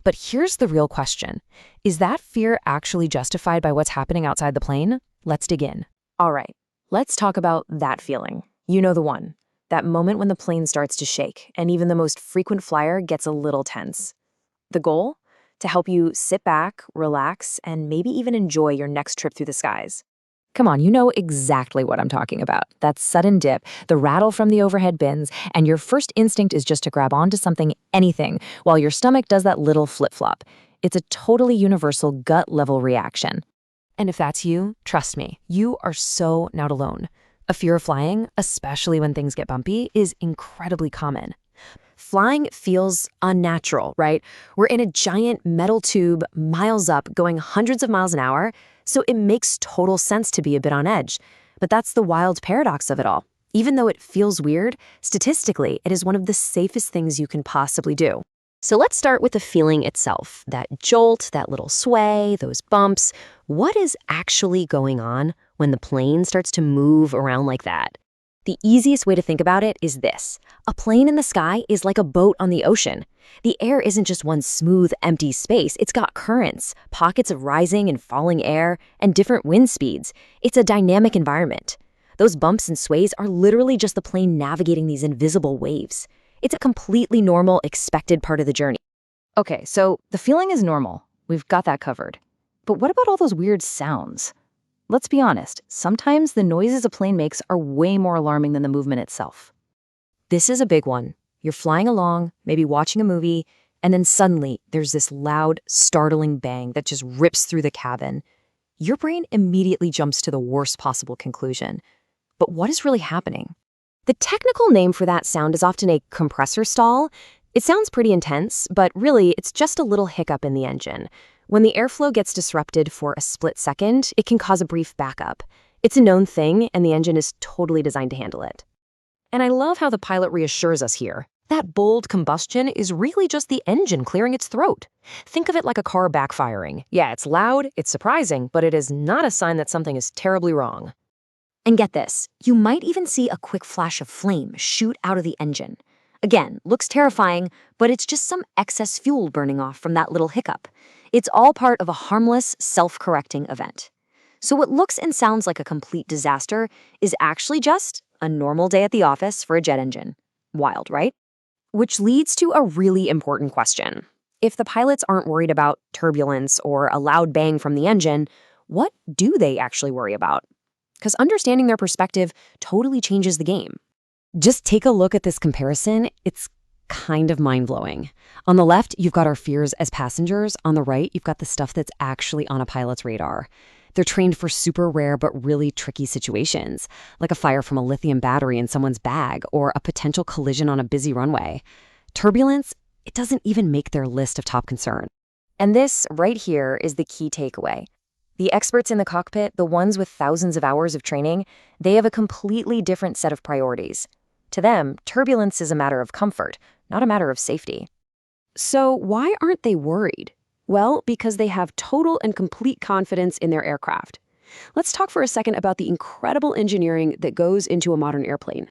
But here's the real question. Is that fear actually justified by what's happening outside the plane? Let's dig in. All right, let's talk about that feeling. You know the one. That moment when the plane starts to shake and even the most frequent flyer gets a little tense. The goal? To help you sit back, relax, and maybe even enjoy your next trip through the skies. Come on, you know exactly what I'm talking about. That sudden dip, the rattle from the overhead bins, and your first instinct is just to grab onto something, anything, while your stomach does that little flip-flop. It's a totally universal gut-level reaction. And if that's you, trust me, you are so not alone. A fear of flying, especially when things get bumpy, is incredibly common. Flying feels unnatural, right? We're in a giant metal tube, miles up, going hundreds of miles an hour, so it makes total sense to be a bit on edge. But that's the wild paradox of it all. Even though it feels weird, statistically, it is one of the safest things you can possibly do. So let's start with the feeling itself, that jolt, that little sway, those bumps. What is actually going on when the plane starts to move around like that? The easiest way to think about it is this. A plane in the sky is like a boat on the ocean. The air isn't just one smooth, empty space. It's got currents, pockets of rising and falling air, and different wind speeds. It's a dynamic environment. Those bumps and sways are literally just the plane navigating these invisible waves. It's a completely normal, expected part of the journey. Okay, so the feeling is normal. We've got that covered. But what about all those weird sounds? Let's be honest, sometimes the noises a plane makes are way more alarming than the movement itself. This is a big one. You're flying along, maybe watching a movie, and then suddenly there's this loud, startling bang that just rips through the cabin. Your brain immediately jumps to the worst possible conclusion. But what is really happening? The technical name for that sound is often a compressor stall. It sounds pretty intense, but really it's just a little hiccup in the engine. When the airflow gets disrupted for a split second, it can cause a brief backup. It's a known thing, and the engine is totally designed to handle it. And I love how the pilot reassures us here. That bold combustion is really just the engine clearing its throat. Think of it like a car backfiring. Yeah, it's loud, it's surprising, but it is not a sign that something is terribly wrong. And get this, you might even see a quick flash of flame shoot out of the engine. Again, looks terrifying, but it's just some excess fuel burning off from that little hiccup. It's all part of a harmless, self-correcting event. So what looks and sounds like a complete disaster is actually just a normal day at the office for a jet engine. Wild, right? Which leads to a really important question. If the pilots aren't worried about turbulence or a loud bang from the engine, what do they actually worry about? Because understanding their perspective totally changes the game. Just take a look at this comparison. It's kind of mind-blowing. On the left, you've got our fears as passengers. On the right, you've got the stuff that's actually on a pilot's radar. They're trained for super rare but really tricky situations, like a fire from a lithium battery in someone's bag or a potential collision on a busy runway. Turbulence, it doesn't even make their list of top concern. And this right here is the key takeaway. The experts in the cockpit, the ones with thousands of hours of training, they have a completely different set of priorities. To them, turbulence is a matter of comfort, not a matter of safety. So why aren't they worried? Well, because they have total and complete confidence in their aircraft. Let's talk for a second about the incredible engineering that goes into a modern airplane.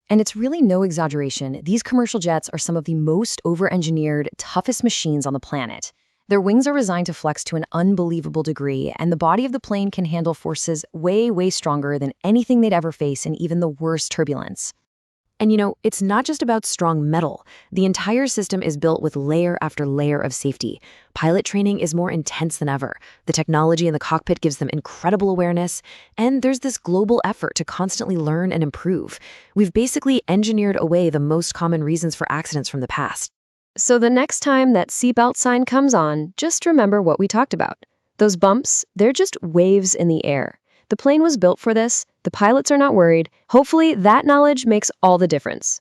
And it's really no exaggeration. These commercial jets are some of the most over-engineered, toughest machines on the planet. Their wings are designed to flex to an unbelievable degree, and the body of the plane can handle forces way, way stronger than anything they'd ever face in even the worst turbulence. And you know, it's not just about strong metal. The entire system is built with layer after layer of safety. Pilot training is more intense than ever. The technology in the cockpit gives them incredible awareness, and there's this global effort to constantly learn and improve. We've basically engineered away the most common reasons for accidents from the past. So the next time that seatbelt sign comes on, just remember what we talked about. Those bumps, they're just waves in the air. The plane was built for this. The pilots are not worried. Hopefully, that knowledge makes all the difference.